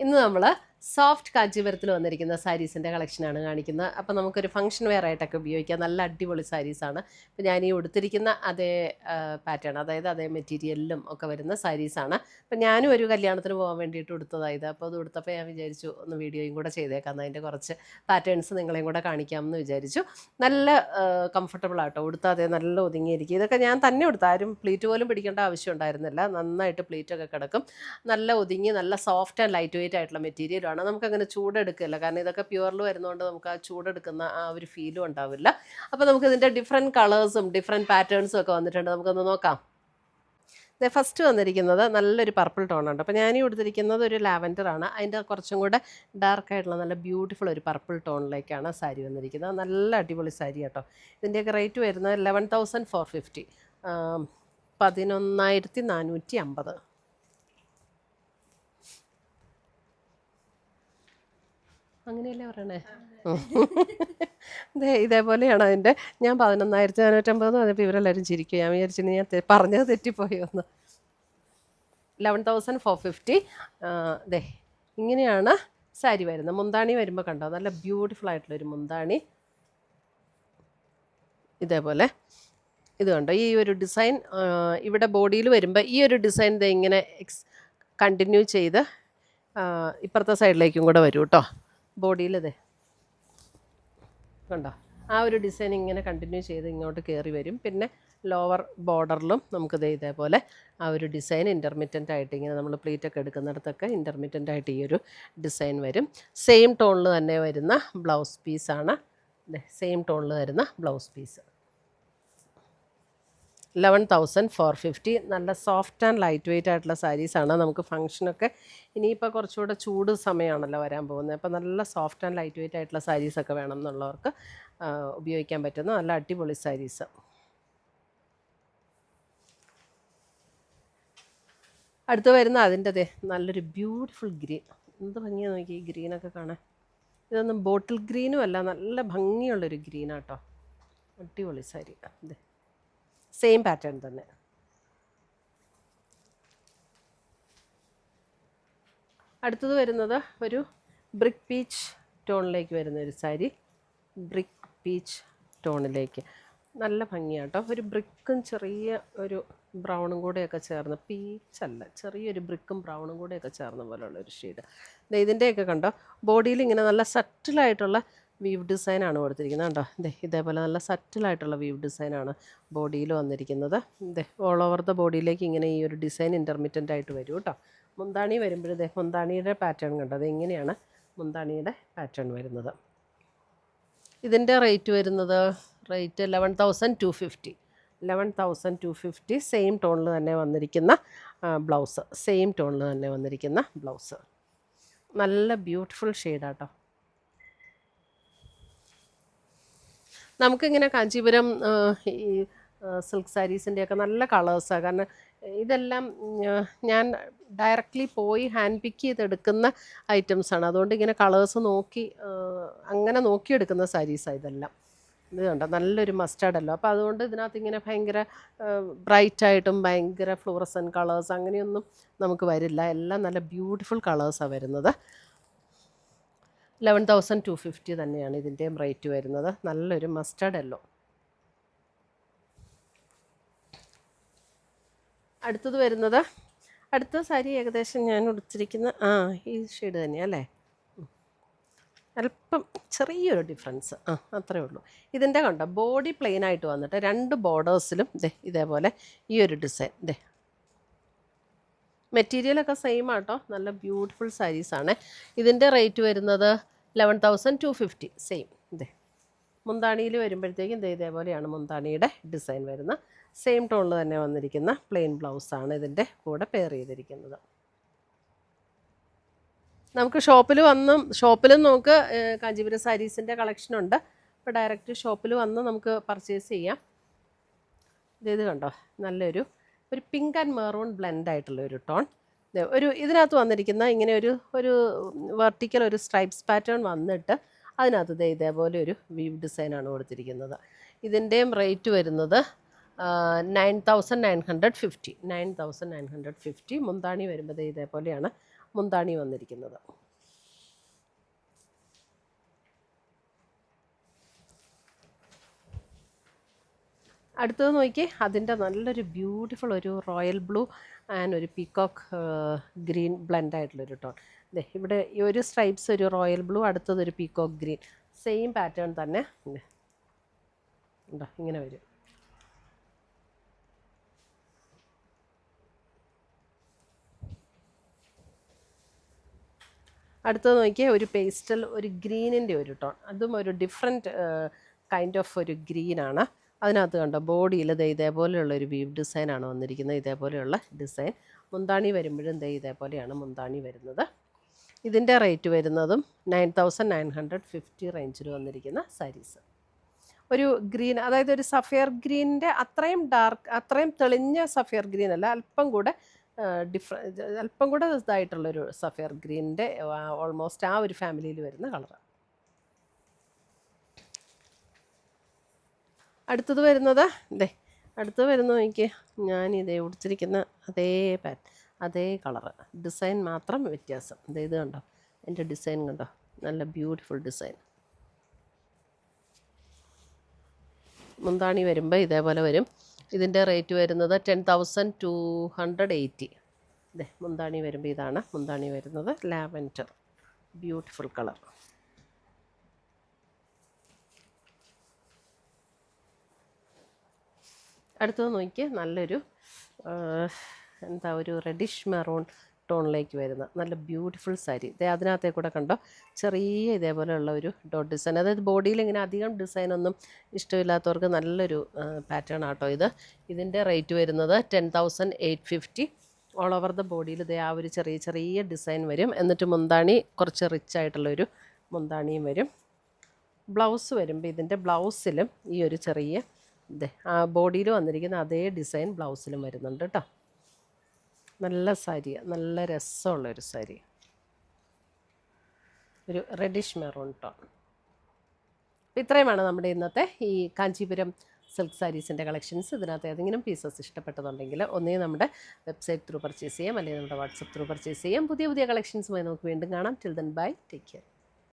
ഇന്ന് നമ്മൾ സോഫ്റ്റ് കാഞ്ചീപുരത്തിൽ വന്നിരിക്കുന്ന സാരീസിൻ്റെ കളക്ഷനാണ് കാണിക്കുന്നത്. അപ്പോൾ നമുക്കൊരു ഫംഗ്ഷൻ വെയർ ആയിട്ടൊക്കെ ഉപയോഗിക്കാം. നല്ല അടിപൊളി സാരീസാണ്. ഇപ്പോൾ ഞാൻ ഈ ഉടുത്തിരിക്കുന്ന അതേ പാറ്റേൺ, അതായത് അതേ മെറ്റീരിയലിലും ഒക്കെ വരുന്ന സാരീസാണ്. അപ്പോൾ ഞാനും ഒരു കല്യാണത്തിന് പോകാൻ വേണ്ടിയിട്ട് ഉടുത്തതായത്. അപ്പോൾ അത് ഉടുത്തപ്പോൾ ഞാൻ വിചാരിച്ചു ഒന്ന് വീഡിയോയും കൂടെ ചെയ്തേക്കാം, അതിൻ്റെ കുറച്ച് പാറ്റേൺസ് നിങ്ങളെയും കൂടെ കാണിക്കാമെന്ന് വിചാരിച്ചു. നല്ല കംഫർട്ടബിൾ ആട്ടോ, ഉടുത്താതെ നല്ല ഒതുങ്ങിയിരിക്കും. ഇതൊക്കെ ഞാൻ തന്നെ ഉടുത്ത, ആരും പ്ലീറ്റ് പോലും പിടിക്കേണ്ട ആവശ്യം ഉണ്ടായിരുന്നില്ല. നന്നായിട്ട് പ്ലീറ്റൊക്കെ കിടക്കും, നല്ല ഒതുങ്ങി, നല്ല സോഫ്റ്റ് ആൻഡ് ലൈറ്റ് വെയിറ്റ് ആയിട്ടുള്ള മെറ്റീരിയലാണ്. നമുക്കങ്ങനെ ചൂടെടുക്കില്ല, കാരണം ഇതൊക്കെ പ്യുവറിൽ വരുന്നതുകൊണ്ട് നമുക്ക് ആ ചൂടെടുക്കുന്ന ആ ഒരു ഫീലും ഉണ്ടാവില്ല. അപ്പോൾ നമുക്ക് ഇതിൻ്റെ ഡിഫറെൻറ്റ് കളേഴ്സും ഡിഫറെൻറ്റ് പാറ്റേൺസും ഒക്കെ വന്നിട്ടുണ്ട്. നമുക്കൊന്ന് നോക്കാം. ഫസ്റ്റ് വന്നിരിക്കുന്നത് നല്ലൊരു പർപ്പിൾ ടോണുണ്ട്. അപ്പോൾ ഞാൻ കൊടുത്തിരിക്കുന്നത് ഒരു ലാവൻഡറാണ്. അതിൻ്റെ കുറച്ചും കൂടെ ഡാർക്കായിട്ടുള്ള നല്ല ബ്യൂട്ടിഫുൾ ഒരു പർപ്പിൾ ടോണിലേക്കാണ് സാരി വന്നിരിക്കുന്നത്. നല്ല അടിപൊളി സാരി കേട്ടോ. ഇതിൻ്റെയൊക്കെ റേറ്റ് വരുന്നത് 11,450, 11,450. അങ്ങനെയല്ലേ പറയണേ? ഇതേപോലെയാണ് അതിൻ്റെ. ഞാൻ 11,450 പറഞ്ഞപ്പോൾ ഇവരെല്ലാവരും ചിരിക്കുക. ഞാൻ വിചാരിച്ചു ഞാൻ പറഞ്ഞത് തെറ്റിപ്പോയോന്ന്. 11,450. ഇങ്ങനെയാണ് സാരി വരുന്നത്. മുന്താണി വരുമ്പോൾ കണ്ടോ, നല്ല ബ്യൂട്ടിഫുൾ ആയിട്ടുള്ളൊരു മുന്താണി. ഇതേപോലെ ഇത് കണ്ടോ, ഈ ഒരു ഡിസൈൻ ഇവിടെ ബോഡിയിൽ വരുമ്പോൾ ഈ ഒരു ഡിസൈൻ ഇങ്ങനെ കണ്ടിന്യൂ ചെയ്ത് ഇപ്പുറത്തെ സൈഡിലേക്കും കൂടെ വരും കേട്ടോ. ബോഡിയിൽ കണ്ടോ, ആ ഒരു ഡിസൈൻ ഇങ്ങനെ കണ്ടിന്യൂ ചെയ്ത് ഇങ്ങോട്ട് കയറി വരും. പിന്നെ ലോവർ ബോർഡറിലും നമുക്കിത് ഇതേപോലെ ആ ഒരു ഡിസൈൻ ഇൻ്റർമിറ്റൻ്റ് ആയിട്ട് ഇങ്ങനെ നമ്മൾ പ്ലീറ്റൊക്കെ എടുക്കുന്നിടത്തൊക്കെ ഇൻ്റർമിറ്റൻ്റ് ആയിട്ട് ഈ ഒരു ഡിസൈൻ വരും. സെയിം ടോണിൽ തന്നെ വരുന്ന ബ്ലൗസ് പീസാണ്. സെയിം ടോണിൽ വരുന്ന ബ്ലൗസ് പീസ്. 11,450. നല്ല സോഫ്റ്റ് ആൻഡ് ലൈറ്റ് വെയിറ്റ് ആയിട്ടുള്ള സാരീസാണ്. നമുക്ക് ഫംഗ്ഷനൊക്കെ ഇനിയിപ്പോൾ കുറച്ചുകൂടെ ചൂട് സമയമാണല്ലോ വരാൻ പോകുന്നത്. അപ്പോൾ നല്ല സോഫ്റ്റ് ആൻഡ് ലൈറ്റ് വെയിറ്റ് ആയിട്ടുള്ള സാരീസൊക്കെ വേണം എന്നുള്ളവർക്ക് ഉപയോഗിക്കാൻ പറ്റുന്ന നല്ല അടിപൊളി സാരീസ്. അടുത്ത് വരുന്ന അതിൻ്റെ നല്ലൊരു ബ്യൂട്ടിഫുൾ ഗ്രീൻ. എന്ത് ഭംഗിയാണ് നോക്കി ഈ ഗ്രീനൊക്കെ കാണാൻ. ഇതൊന്നും ബോട്ടിൽ ഗ്രീനും അല്ല, നല്ല ഭംഗിയുള്ളൊരു ഗ്രീനാട്ടോ. അടിപൊളി സാരി. സെയിം പാറ്റേൺ തന്നെ. അടുത്തത് വരുന്നത് ഒരു ബ്രിക്ക് പീച്ച് ടോണിലേക്ക് വരുന്ന ഒരു സാരി. ബ്രിക്ക് പീച്ച് ടോണിലേക്ക് നല്ല ഭംഗിയാട്ടോ. ഒരു ബ്രിക്കും ചെറിയ ഒരു ബ്രൗണും കൂടെയൊക്കെ ചേർന്ന്, പീച്ചല്ല, ചെറിയൊരു ബ്രിക്കും ബ്രൗണും കൂടെയൊക്കെ ചേർന്ന പോലെയുള്ള ഒരു ഷെയ്ഡ്. ഇതിൻ്റെയൊക്കെ കണ്ടോ, ബോഡിയിൽ ഇങ്ങനെ നല്ല സറ്റിലായിട്ടുള്ള വീവ് ഡിസൈനാണ് കൊടുത്തിരിക്കുന്നത് കണ്ടോ. ഇതേപോലെ നല്ല സറ്റിലായിട്ടുള്ള വീവ് ഡിസൈനാണ് ബോഡിയിൽ വന്നിരിക്കുന്നത്. ഓൾ ഓവർ ദ ബോഡിയിലേക്ക് ഇങ്ങനെ ഈ ഒരു ഡിസൈൻ ഇൻ്റർമിറ്റൻ്റ് ആയിട്ട് വരും കേട്ടോ. മുന്താണി വരുമ്പോഴേ മുന്താണിയുടെ പാറ്റേൺ കണ്ടോ, ഇങ്ങനെയാണ് മുന്താണിയുടെ പാറ്റേൺ വരുന്നത്. ഇതിൻ്റെ റേറ്റ് വരുന്നത് 11,250. 11,250. സെയിം ടോണിൽ തന്നെ വന്നിരിക്കുന്ന ബ്ലൗസ്. സെയിം ടോണിൽ തന്നെ വന്നിരിക്കുന്ന ബ്ലൗസ്. നല്ല ബ്യൂട്ടിഫുൾ ഷെയ്ഡാട്ടോ. നമുക്കിങ്ങനെ കാഞ്ചീപുരം ഈ സിൽക്ക് സാരീസിൻ്റെയൊക്കെ നല്ല കളേഴ്സാണ്. കാരണം ഇതെല്ലാം ഞാൻ ഡയറക്റ്റ്ലി പോയി ഹാൻഡ് പിക്ക് ചെയ്തെടുക്കുന്ന ഐറ്റംസാണ്. അതുകൊണ്ട് ഇങ്ങനെ കളേഴ്സ് നോക്കി അങ്ങനെ നോക്കിയെടുക്കുന്ന സാരീസാണ് ഇതെല്ലാം. ഇത് കണ്ടോ, നല്ലൊരു മസ്റ്റാർഡല്ലോ. അപ്പോൾ അതുകൊണ്ട് ഇതിനകത്ത് ഇങ്ങനെ ഭയങ്കര ബ്രൈറ്റായിട്ടും ഭയങ്കര ഫ്ലൂറസൻ കളേഴ്സ് അങ്ങനെയൊന്നും നമുക്ക് വരില്ല. എല്ലാം നല്ല ബ്യൂട്ടിഫുൾ കളേഴ്സാണ് വരുന്നത്. 11,250 തന്നെയാണ് ഇതിൻ്റെയും റേറ്റ് വരുന്നത്. നല്ലൊരു മസ്റ്റാർഡ് യെല്ലോ. അടുത്തത് വരുന്നത്, അടുത്ത സാരി ഏകദേശം ഞാൻ ഉടുത്തിരിക്കുന്ന ഈ ഷെയ്ഡ് തന്നെയാണ് അല്ലേ. അല്പം ചെറിയൊരു ഡിഫറൻസ്, അത്രേ ഉള്ളൂ. ഇതിൻ്റെ കണ്ടോ, ബോഡി പ്ലെയിൻ ആയിട്ട് വന്നിട്ട് രണ്ട് ബോർഡേഴ്സിലും ഇതേപോലെ ഈ ഒരു ഡിസൈൻ. മെറ്റീരിയലൊക്കെ സെയിം ആട്ടോ. നല്ല ബ്യൂട്ടിഫുൾ സാരീസാണ്. ഇതിൻ്റെ റേറ്റ് വരുന്നത് 11,250. സെയിം. മുന്താണിയിൽ വരുമ്പോഴത്തേക്കും ഇതേപോലെയാണ് മുന്താണിയുടെ ഡിസൈൻ വരുന്നത്. സെയിം ടോണിൽ തന്നെ വന്നിരിക്കുന്ന പ്ലെയിൻ ബ്ലൗസാണ് ഇതിൻ്റെ കൂടെ പെയർ ചെയ്തിരിക്കുന്നത്. നമുക്ക് ഷോപ്പിലും നമുക്ക് കാഞ്ചീപുരം സാരീസിൻ്റെ കളക്ഷനുണ്ട്. അപ്പോൾ ഡയറക്റ്റ് ഷോപ്പിൽ വന്ന് നമുക്ക് പർച്ചേസ് ചെയ്യാം. ഇത് കണ്ടോ, നല്ലൊരു പിങ്ക് ആൻഡ് മെറൂൺ ബ്ലെൻഡ് ആയിട്ടുള്ള ഒരു ടോൺ. ഇതിനകത്ത് വന്നിരിക്കുന്ന ഇങ്ങനെ ഒരു വെർട്ടിക്കൽ ഒരു സ്ട്രൈപ്സ് പാറ്റേൺ വന്നിട്ട് അതിനകത്ത് ഇതേപോലെ ഒരു വീവ് ഡിസൈനാണ് കൊടുത്തിരിക്കുന്നത്. ഇതിൻ്റെയും റേറ്റ് വരുന്നത് 9,950. 9,950. മുന്താണി വരുമ്പോൾ ഇതേപോലെയാണ് മുന്താണി വന്നിരിക്കുന്നത്. അടുത്തത് നോക്കിയേ, അതിൻ്റെ നല്ലൊരു ബ്യൂട്ടിഫുൾ ഒരു റോയൽ ബ്ലൂ ആൻഡ് ഒരു പീക്കോക്ക് ഗ്രീൻ ബ്ലെൻഡ് ആയിട്ടുള്ളൊരു ടോൺ. അതെ, ഇവിടെ ഈ ഒരു സ്ട്രൈപ്സ് ഒരു റോയൽ ബ്ലൂ, അടുത്തതൊരു പീക്കോക്ക് ഗ്രീൻ, സെയിം പാറ്റേൺ തന്നെ ഉണ്ടോ, ഇങ്ങനെ വരും. അടുത്തത് നോക്കിയാൽ ഒരു പേസ്റ്റൽ ഒരു ഗ്രീനിൻ്റെ ഒരു ടോൺ, അതും ഒരു ഡിഫറെൻറ്റ് കൈൻഡ് ഓഫ് ഒരു ഗ്രീനാണ്. അതിനകത്ത് കണ്ടോ ബോഡിയിൽ ഇതേപോലെയുള്ള ഒരു വീവ് ഡിസൈനാണ് വന്നിരിക്കുന്നത്. ഇതേപോലെയുള്ള ഡിസൈൻ മുന്താണി വരുമ്പോഴും ഇതേപോലെയാണ് മുന്താണി വരുന്നത്. ഇതിൻ്റെ റേറ്റ് വരുന്നതും 9950 റേഞ്ചിൽ വന്നിരിക്കുന്ന സാരീസ്. ഒരു ഗ്രീൻ, അതായത് ഒരു സഫയർ ഗ്രീനിൻ്റെ അത്രയും ഡാർക്ക്, അത്രയും തെളിഞ്ഞ സഫയർ ഗ്രീൻ അല്ല, അല്പം കൂടെ അല്പം കൂടെ ഇതായിട്ടുള്ളൊരു സഫയർ ഗ്രീനിൻ്റെ ഓൾമോസ്റ്റ് ആ ഒരു ഫാമിലിയിൽ വരുന്ന കളറ്. അടുത്തത് വരുന്നത് അടുത്തത് വരുന്നത് എനിക്ക് ഞാനിതേ ഉടുത്തിരിക്കുന്ന അതേ കളറ്, ഡിസൈൻ മാത്രം വ്യത്യാസം. ഇത് കണ്ടോ, എൻ്റെ ഡിസൈൻ കണ്ടോ, നല്ല ബ്യൂട്ടിഫുൾ ഡിസൈൻ. മുന്താണി വരുമ്പോൾ ഇതേപോലെ വരും. ഇതിൻ്റെ റേറ്റ് വരുന്നത് 10,280. മുന്താണി വരുമ്പോൾ ഇതാണ് മുന്താണി വരുന്നത്, ലാവൻഡർ ബ്യൂട്ടിഫുൾ കളർ. അടുത്തത് നോക്കിയാൽ നല്ലൊരു ഒരു റെഡിഷ് മെറൂൺ ടോണിലേക്ക് വരുന്ന നല്ല ബ്യൂട്ടിഫുൾ സാരി. അതിനകത്തേ കൂടെ കണ്ടോ ചെറിയ ഇതേപോലെയുള്ള ഒരു ഡോട്ട് ഡിസൈൻ, അതായത് ബോഡിയിൽ ഇങ്ങനെ അധികം ഡിസൈനൊന്നും ഇഷ്ടമില്ലാത്തവർക്ക് നല്ലൊരു പാറ്റേൺ ആട്ടോ ഇത്. ഇതിൻ്റെ റേറ്റ് വരുന്നത് 10,850. ഓൾ ഓവർ ദ ബോഡിയിൽ ആ ഒരു ചെറിയ ഡിസൈൻ വരും. എന്നിട്ട് മുന്താണി കുറച്ച് റിച്ച് ആയിട്ടുള്ളൊരു മുന്താണിയും വരും. ബ്ലൗസ് വരുമ്പോൾ ഇതിൻ്റെ ബ്ലൗസിലും ഈ ഒരു ചെറിയ ആ ബോഡിയിൽ വന്നിരിക്കുന്ന അതേ ഡിസൈൻ ബ്ലൗസിലും വരുന്നുണ്ട് കേട്ടോ. നല്ല സാരിയാണ്, നല്ല രസമുള്ളൊരു സാരി, ഒരു റെഡിഷ് മെറൂൺ ടോൺ. ഇത്രയുമാണ് നമ്മുടെ ഇന്നത്തെ ഈ കാഞ്ചീപുരം സിൽക്ക് സാരീസിൻ്റെ കളക്ഷൻസ്. ഇതിനകത്ത് ഏതെങ്കിലും പീസസ് ഇഷ്ടപ്പെട്ടതുണ്ടെങ്കിൽ ഒന്നേ നമ്മുടെ വെബ്സൈറ്റ് ത്രൂ പർച്ചേസ് ചെയ്യാം, അല്ലെങ്കിൽ നമ്മുടെ വാട്സപ്പ് ത്രൂ പർച്ചേസ് ചെയ്യാം. പുതിയ കളക്ഷൻസുമായി നമുക്ക് വീണ്ടും കാണാം. Till then bye, take care.